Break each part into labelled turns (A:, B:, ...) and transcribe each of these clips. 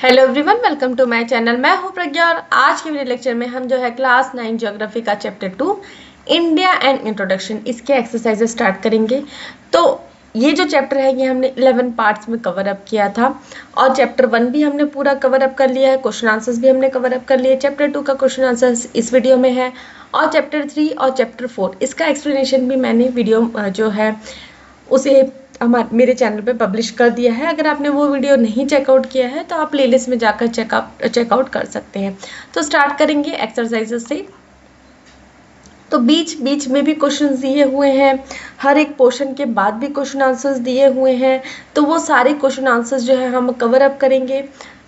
A: Hello everyone, welcome to my channel. मैं हूं प्रज्ञा और आज के वीडियो लेक्चर में हम जो है क्लास 9 ज्योग्राफी का चैप्टर 2 इंडिया एंड इंट्रोडक्शन इसके एक्सरसाइजेस स्टार्ट करेंगे। तो ये जो चैप्टर है ये हमने 11 पार्ट्स में कवर अप किया था और चैप्टर 1 भी हमने पूरा कवर अप कर लिया है, क्वेश्चन आंसर्स भी हमने कवर अप कर लिए। चैप्टर 2 का क्वेश्चन आंसर्स इस वीडियो में है और चैप्टर 3 और चैप्टर 4 इसका एक्सप्लेनेशन भी मैंने वीडियो जो है उसे मेरे चैनल पे पब्लिश कर दिया है। अगर आपने वो वीडियो नहीं चेकआउट किया है तो आप प्लेलिस्ट में जाकर चेकआउट कर सकते हैं। तो स्टार्ट करेंगे एक्सरसाइजेस से। तो बीच बीच में भी क्वेश्चंस दिए हुए हैं, हर एक पोर्शन के बाद भी क्वेश्चन आंसर्स दिए हुए हैं, तो वो सारे क्वेश्चन आंसर्स जो है हम कवर अप करेंगे।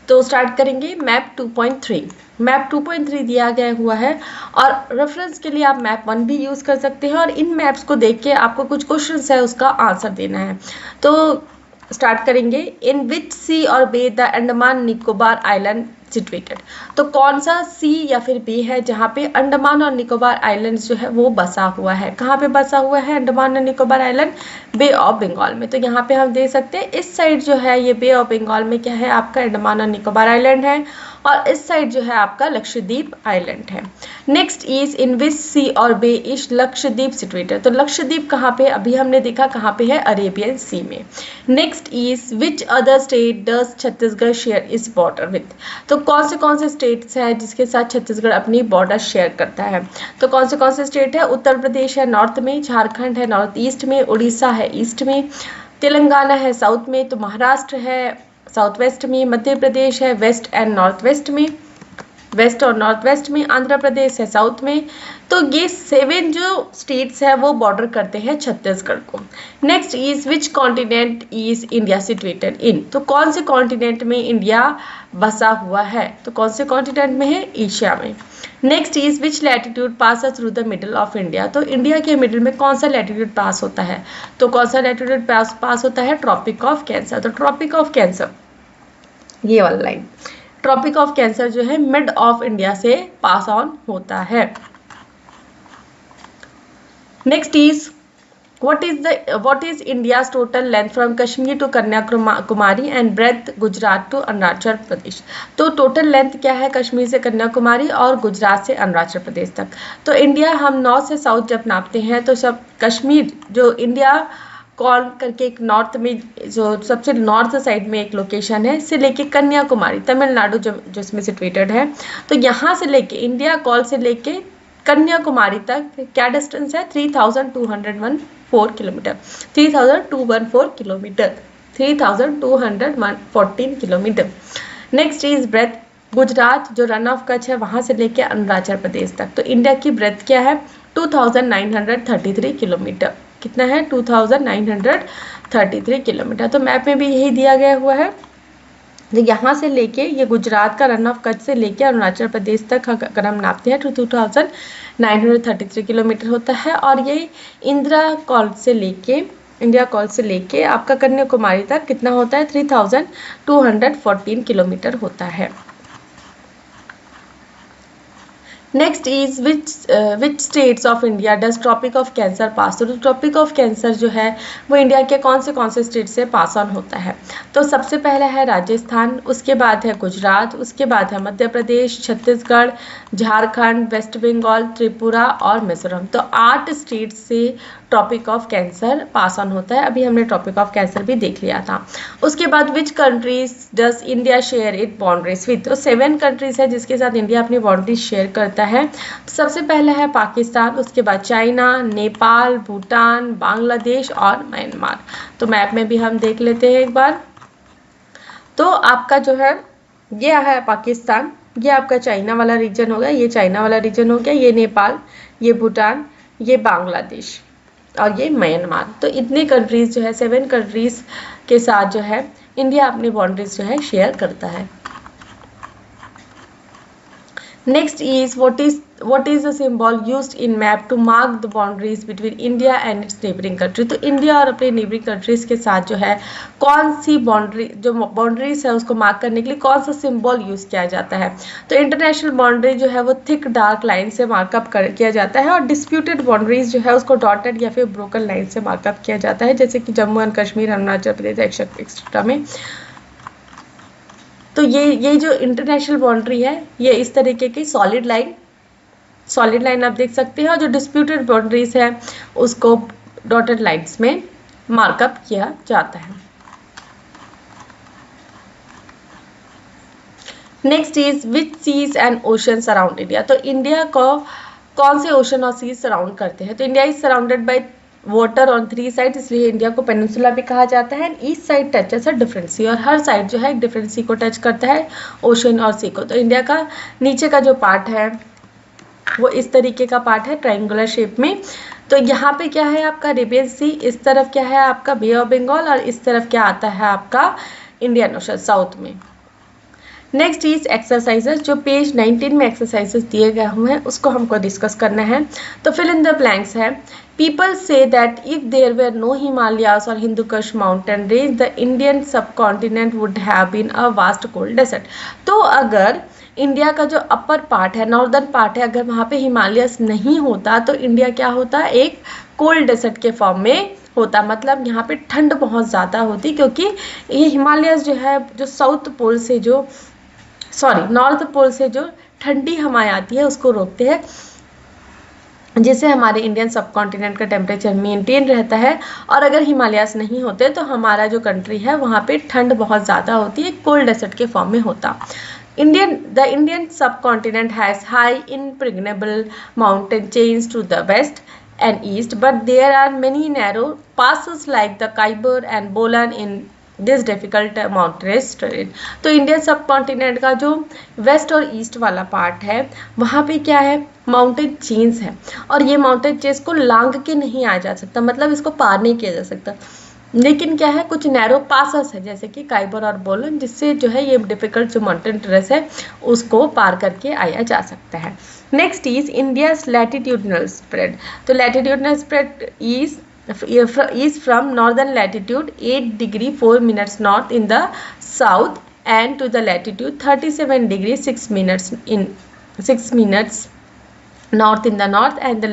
A: तो स्टार्ट करेंगे मैप 2.3। मैप 2.3 दिया गया हुआ है और रेफरेंस के लिए आप मैप 1 भी यूज़ कर सकते हैं और इन मैप्स को देख के आपको कुछ क्वेश्चंस है उसका आंसर देना है। तो स्टार्ट करेंगे। इन विच सी और bay the Andaman Nicobar island situated. तो कौन सा सी या फिर बे है जहाँ पे अंडमान और निकोबार आइलैंड जो है वो बसा हुआ है। कहाँ पे बसा हुआ है अंडमान और Nicobar island? Bay of Bengal में। तो यहाँ पे हम देख सकते हैं इस साइड जो है ये बे ऑफ बंगाल में क्या है, आपका अंडमान और निकोबार आइलैंड है और इस साइड जो है आपका लक्षद्वीप आइलैंड है। Next is in which sea और बे इज लक्षद्वीप सिचुएटेड। तो लक्षद्वीप कहाँ पे, अभी हमने देखा कहाँ पे है, अरेबियन सी में। Next is which other state does Chhattisgarh share इस बॉर्डर विथ। तो कौन से स्टेट्स है जिसके साथ छत्तीसगढ़ अपनी बॉर्डर शेयर करता है। तो कौन से स्टेट है? उत्तर प्रदेश है नॉर्थ में, झारखंड है नॉर्थ ईस्ट में, उड़ीसा है ईस्ट में, तेलंगाना है साउथ में, तो महाराष्ट्र है साउथ वेस्ट में, मध्य प्रदेश है वेस्ट एंड नॉर्थ वेस्ट में, वेस्ट और नॉर्थ वेस्ट में, आंध्र प्रदेश है साउथ में। तो ये 7 जो स्टेट्स है वो बॉर्डर करते हैं छत्तीसगढ़ को। Next is which continent is India situated in. तो कौन से कॉन्टिनेंट में इंडिया बसा हुआ है? तो कौन से कॉन्टिनेंट में है? एशिया में। Next is which latitude pass through the middle of India. तो इंडिया के मिडल में कौन सा लैटिट्यूड पास होता है? तो कौन सा लैटिट्यूड पास होता है? Tropic of cancer. तो ट्रॉपिक ऑफ कैंसर, ये वाला लाइन, ट्रॉपिक ऑफ कैंसर जो है मिड ऑफ इंडिया से पास ऑन होता है। Next is what is India's total length from Kashmir to Kanyakumari and breadth Gujarat to Arunachal Pradesh. तो टोटल लेंथ क्या है कश्मीर से कन्याकुमारी और गुजरात से अरुणाचल प्रदेश तक। तो इंडिया हम नॉर्थ से साउथ जब नापते हैं तो सब कश्मीर जो इंडिया कॉल करके एक नॉर्थ में जो सबसे नॉर्थ साइड में एक लोकेशन है, से लेके कन्याकुमारी तमिलनाडु जो जिसमें सिचुएटेड है, तो यहाँ से लेके इंडिया कॉल से लेके कन्याकुमारी तक क्या डिस्टेंस है? 3214 kilometre, 3214 kilometre, 3214 kilometre. Next is breadth Gujarat जो रन ऑफ कच्छ है वहाँ से लेके अरुणाचल प्रदेश तक। तो इंडिया की ब्रेथ क्या है? 2933 किलोमीटर। कितना है? 2933 किलोमीटर। तो मैप में भी यही दिया गया हुआ है। तो यहाँ से लेके ये गुजरात का रन ऑफ कच्छ से लेके अरुणाचल प्रदेश तक अगर हम नापते हैं तो 2933 किलोमीटर होता है और ये इंदिरा कॉल से लेके आपका कन्याकुमारी तक कितना होता है? 3214 किलोमीटर होता है। Next is which states of India does tropic of cancer pass. तो ट्रॉपिक ऑफ कैंसर जो है वो इंडिया के कौन से स्टेट से पास ऑन होता है? तो सबसे पहला है राजस्थान, उसके बाद है गुजरात, उसके बाद है मध्य प्रदेश, छत्तीसगढ़, झारखंड, वेस्ट बंगाल, त्रिपुरा और मिजोरम। तो 8 स्टेट से tropic of cancer pass on होता है। अभी हमने ट्रॉपिक ऑफ कैंसर भी देख लिया था। उसके बाद which countries does India share it boundaries with. तो 7 कंट्रीज है जिसके साथ इंडिया अपनी बाउंड्रीज शेयर करता है। सबसे पहला है पाकिस्तान, उसके बाद चाइना, नेपाल, भूटान, बांग्लादेश और म्यांमार। तो मैप में भी हम देख लेते हैं एक बार। तो आपका जो है ये है पाकिस्तान, ये आपका चाइना वाला रीजन हो गया, ये चाइना वाला रीजन हो गया, ये नेपाल, ये भूटान, ये बांग्लादेश और ये म्यांमार। तो इतने कंट्रीज जो है 7 कंट्रीज के साथ जो है इंडिया अपनी बाउंड्रीज जो है शेयर करता है। Next is what is the symbol used in map to mark the boundaries between India and its neighboring country। तो इंडिया और अपने नेबरिंग कंट्रीज के साथ जो है कौन सी बाउंड्रीज है उसको मार्क करने के लिए कौन सा सिंबल यूज किया जाता है? तो इंटरनेशनल बाउंड्री जो है वो थिक डार्क लाइन से मार्कअप किया जाता है और डिस्प्यूटेड बाउंड्रीज जो है उसको डॉटेड या फिर ब्रोकन लाइन से मार्कअप किया जाता है, जैसे कि जम्मू एंड कश्मीर, अरुणाचल प्रदेश एक्सेट्रा में। तो ये जो इंटरनेशनल बाउंड्री है ये इस तरीके की सॉलिड लाइन आप देख सकते हैं, और जो डिस्प्यूटेड बाउंड्रीज है उसको डॉटेड लाइन्स में मार्कअप किया जाता है। Next is which seas and ocean surround India. तो इंडिया को कौन से ओशन और सीज सराउंड करते हैं? तो India is surrounded by water on 3 side, इसलिए इंडिया को पेनिनसुला भी कहा जाता है। East side touches a different sea, और हर साइड जो है एक डिफरेंट सी को टच करता है, ओशन और सी को। तो इंडिया का नीचे का जो पार्ट है वो इस तरीके का पार्ट है ट्रायंगुलर शेप में। तो यहाँ पे क्या है आपका अरेबियन सी, इस तरफ क्या है आपका बे ऑफ बंगाल, और इस तरफ क्या आता है आपका इंडियन ओशन साउथ में। नेक्स्ट इज एक्सरसाइजेस, जो पेज 19 में एक्सरसाइजेस दिए गए हुए हैं उसको हमको डिस्कस करना है। तो फिल इन द ब्लैंक्स है, पीपल से that if there were no Himalayas और Hindu Kush mountain range the Indian subcontinent would have been a vast cold desert. तो अगर इंडिया का जो अपर पार्ट है, नॉर्दर्न पार्ट है, अगर वहाँ पे हिमालयस नहीं होता तो इंडिया क्या होता, एक कोल्ड डेजर्ट के फॉर्म में होता। मतलब यहाँ पे ठंड बहुत ज़्यादा होती, क्योंकि ये हिमालयस जो है जो नॉर्थ पोल से जो ठंडी हवाएं आती है उसको रोकते हैं, जिससे हमारे इंडियन सब कॉन्टिनेंट का टेम्परेचर मेंटेन रहता है। और अगर हिमालयास नहीं होते तो हमारा जो कंट्री है वहाँ पे ठंड बहुत ज़्यादा होती है, कोल्ड डेजर्ट के फॉर्म में होता। The Indian subcontinent has high impregnable mountain chains to the west and east, but there are many narrow passes like the Khyber and Bolan in this difficult mountainous terrain। तो Indian सब continent का जो waste और east वाला part है वहाँ पे क्या है, माउंटेन चेन्स है, और ये माउंटेन चेन्स को लांग के नहीं आ जा सकता, मतलब इसको पार नहीं किया जा सकता। लेकिन क्या है, कुछ नैरो पासस है जैसे कि काइबर और बोलन, जिससे जो है ये डिफिकल्ट जो माउंटेन टेरेस है उसको पार करके आया जा सकता है। Next is India's latitudinal spread. तो latitudinal spread is from northern latitude 8 degree 4 minutes north in the south and to the latitude 37 degree 6 minutes north in the north, and the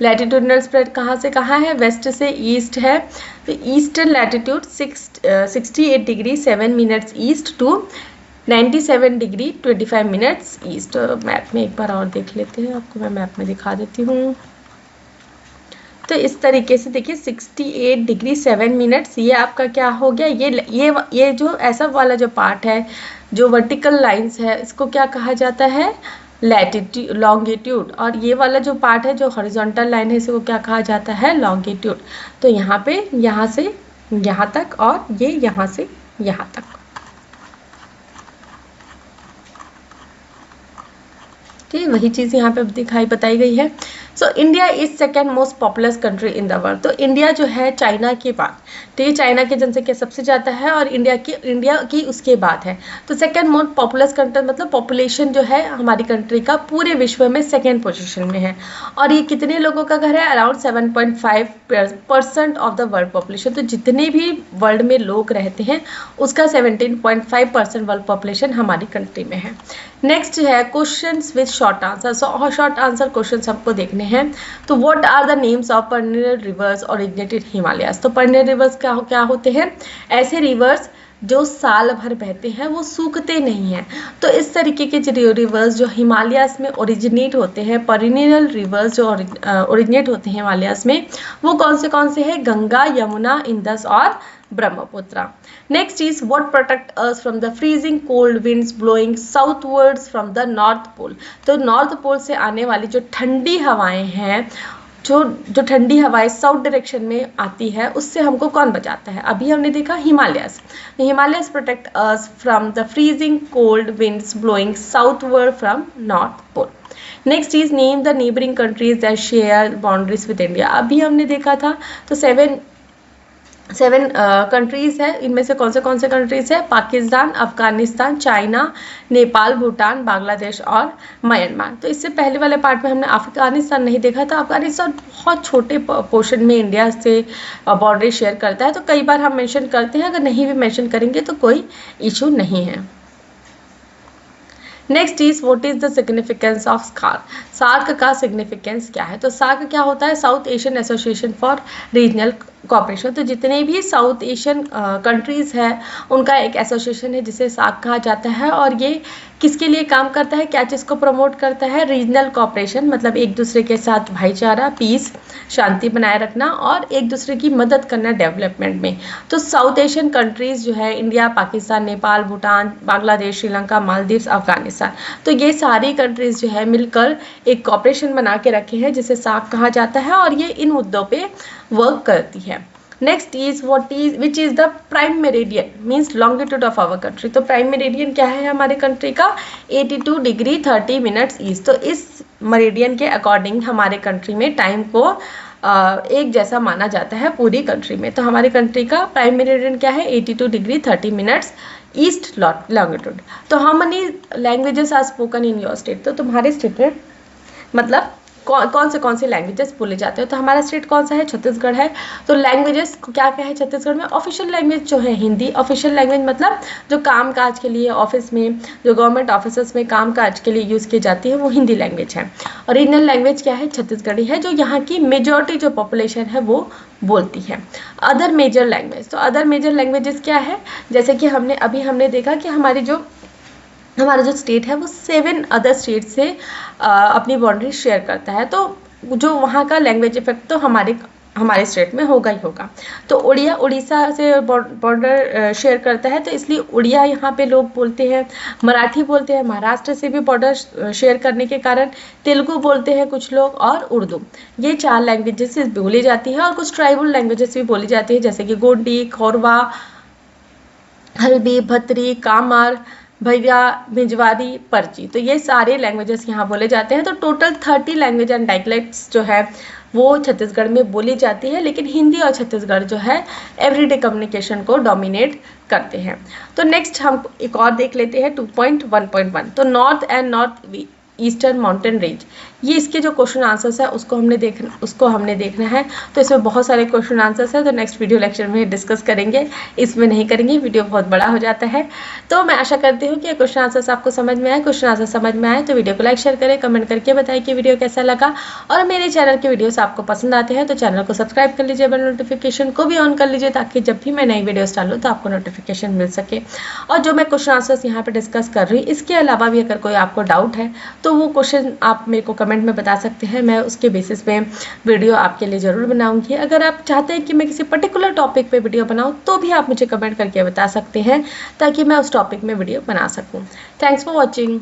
A: latitudinal spread कहाँ से कहाँ है, west से east है। तो eastern latitude 68 degree 7 minutes east to 97 degree 25 minutes east. Map में एक बार और देख लेते हैं, आपको मैं मैप में दिखा देती हूँ। तो इस तरीके से देखिए 68 डिग्री 7 मिनट्स ये आपका क्या हो गया, ये जो ऐसा वाला जो पार्ट है जो वर्टिकल लाइंस है इसको क्या कहा जाता है, लैटिट्यूड लॉन्गिट्यूड, और ये वाला जो पार्ट है जो हॉरिजॉन्टल लाइन है इसको क्या कहा जाता है, लॉन्गिट्यूड। तो यहाँ पे यहाँ से यहाँ तक और ये यहाँ से यहाँ तक, ठीक है, वही चीज़ यहाँ पे बताई गई है। So India is second most populous country in the world. तो इंडिया जो है चाइना के बाद, ठीक है, चाइना की जनसंख्या सबसे ज़्यादा है और इंडिया की उसके बाद है। तो सेकेंड मोस्ट पॉपुलस कंट्री मतलब पॉपुलेशन जो है हमारी कंट्री का पूरे विश्व में सेकेंड पोजीशन में है। और ये कितने लोगों का घर है, around 7.5% of the world population. तो जितने भी वर्ल्ड में लोग रहते हैं उसका 17.5% वर्ल्ड पॉपुलेशन हमारी कंट्री में है। नेक्स्ट है questions with short answer. So short answer questions हमको देखने हैं। तो what are the names of perennial rivers originated Himalayas. तो पेरिनियल रिवर्स क्या होते हैं, ऐसे रिवर्स जो साल भर बहते हैं, वो सूखते नहीं हैं। तो इस तरीके के जो रिवर्स जो हिमालयास में ओरिजिनेट होते हैं, पेरिनियल रिवर्स जो ओरिजिनेट होते हैं हिमालयास में, वो कौन से हैं, गंगा, यमुना, इंदस और Brahmaputra. Next is what protect us from the freezing cold winds blowing southwards from the north pole. तो नॉर्थ पोल से आने वाली जो ठंडी हवाएं हैं, जो ठंडी हवाएं साउथ डायरेक्शन में आती है, उससे हमको कौन बचाता है, अभी हमने देखा Himalayas. Himalayas protect us from the freezing cold winds blowing southward from north pole. Next is name the neighbouring countries that share boundaries with India. अभी हमने देखा था, तो सेवन कंट्रीज है, इनमें से कौन से कंट्रीज है, पाकिस्तान, अफगानिस्तान, चाइना, नेपाल, भूटान, बांग्लादेश और म्यांमार। तो इससे पहले वाले पार्ट में हमने अफगानिस्तान नहीं देखा था। अफगानिस्तान बहुत छोटे पोर्शन में इंडिया से बाउंड्री शेयर करता है, तो कई बार हम मेंशन करते हैं, अगर नहीं भी मेंशन करेंगे तो कोई इशू नहीं है। Next is what is the significance of SAARC. SAARC का सिग्निफिकेंस क्या है, तो सार्क क्या होता है, South Asian Association for Regional Cooperation. तो जितने भी साउथ एशियन कंट्रीज़ है उनका एक एसोसिएशन है जिसे सार्क कहा जाता है, और ये किसके लिए काम करता है, क्या चीज़ को प्रमोट करता है, रीजनल कॉपरेशन, मतलब एक दूसरे के साथ भाईचारा, पीस, शांति बनाए रखना और एक दूसरे की मदद करना डेवलपमेंट में। तो साउथ एशियन कंट्रीज़ जो है इंडिया, पाकिस्तान, नेपाल, भूटान, बांग्लादेश, श्रीलंका, मालदीव्स, अफगानिस्तान, तो ये सारी कंट्रीज़ जो है मिलकर एक कॉपरेशन बना के रखे हैं जिसे सार्क कहा जाता है, और ये इन मुद्दों पे वर्क करती है। Next is which is the prime meridian, means longitude of our country. तो प्राइम मेरिडियन क्या है हमारे कंट्री का, 82 डिग्री 30 मिनट्स ईस्ट। तो इस मेरिडियन के अकॉर्डिंग हमारे कंट्री में टाइम को एक जैसा माना जाता है पूरी कंट्री में। तो हमारी कंट्री का प्राइम मेरिडियन क्या है, 82 डिग्री 30 मिनट्स ईस्ट लॉन्गिट्यूड। तो how many languages are spoken in your state, तो तुम्हारे स्टेट में मतलब कौन से लैंग्वेजेस बोले जाते हैं। तो हमारा स्टेट कौन सा है, छत्तीसगढ़ है। तो लैंग्वेजेस क्या क्या है छत्तीसगढ़ में, ऑफिशियल लैंग्वेज जो है हिंदी। ऑफिशियल लैंग्वेज मतलब जो काम काज के लिए ऑफिस में, जो गवर्नमेंट ऑफिस में काम काज के लिए यूज़ की जाती है वो हिंदी लैंग्वेज है। ओरिजिनल लैंग्वेज क्या है, छत्तीसगढ़ी है, जो यहाँ की मेजॉरिटी जो पॉपुलेशन है वो बोलती है। अदर मेजर लैंग्वेज, तो अदर मेजर लैंग्वेजेस क्या है, जैसे कि हमने देखा कि हमारा जो स्टेट है वो 7 अदर स्टेट से अपनी बाउंड्री शेयर करता है। तो जो वहाँ का लैंग्वेज इफेक्ट तो हमारे स्टेट में होगा ही होगा। तो उड़िया उड़ीसा से बॉर्डर शेयर करता है, तो इसलिए उड़िया यहाँ पे लोग बोलते हैं। मराठी बोलते हैं, महाराष्ट्र से भी बॉर्डर शेयर करने के कारण तेलुगु बोलते हैं कुछ लोग, और उर्दू। ये 4 लैंग्वेजेस बोली जाती है, और कुछ ट्राइबल लैंग्वेजेस भी बोली जाती है, जैसे कि गोंडी, खोरवा, हल्बी, भत्री, कामार, भैया, भिजवारी, पर्ची। तो ये सारे लैंग्वेजेस यहाँ बोले जाते हैं। तो टोटल 30 लैंग्वेज एंड डायलेक्ट्स जो है वो छत्तीसगढ़ में बोली जाती है, लेकिन हिंदी और छत्तीसगढ़ जो है एवरीडे कम्युनिकेशन को डोमिनेट करते हैं। तो नेक्स्ट हम एक और देख लेते हैं 2.1.1। तो north and north eastern mountain range, ये इसके जो क्वेश्चन आंसर्स है उसको हमने देखना है। तो इसमें बहुत सारे क्वेश्चन आंसर्स है, तो नेक्स्ट वीडियो लेक्चर में डिस्कस करेंगे, इसमें नहीं करेंगे, वीडियो बहुत बड़ा हो जाता है। तो मैं आशा करती हूँ कि क्वेश्चन आंसर्स आपको समझ में आए। क्वेश्चन आंसर समझ में आए तो वीडियो को लाइक शेयर करें, कमेंट करके बताएं कि वीडियो कैसा लगा, और मेरे चैनल के वीडियोस आपको पसंद आते हैं तो चैनल को सब्सक्राइब कर लीजिए, बेल नोटिफिकेशन को भी ऑन कर लीजिए, ताकि जब भी मैं नई वीडियोस डालूँ तो आपको नोटिफिकेशन मिल सके। और जो मैं क्वेश्चन आंसर्स यहाँ पर डिस्कस कर रही हूँ, इसके अलावा भी अगर कोई आपको डाउट है तो वो क्वेश्चन आप मेरे को कमेंट में बता सकते हैं, मैं उसके बेसिस पे वीडियो आपके लिए ज़रूर बनाऊंगी। अगर आप चाहते हैं कि मैं किसी पर्टिकुलर टॉपिक पे वीडियो बनाऊं तो भी आप मुझे कमेंट करके बता सकते हैं, ताकि मैं उस टॉपिक में वीडियो बना सकूं। Thanks for watching.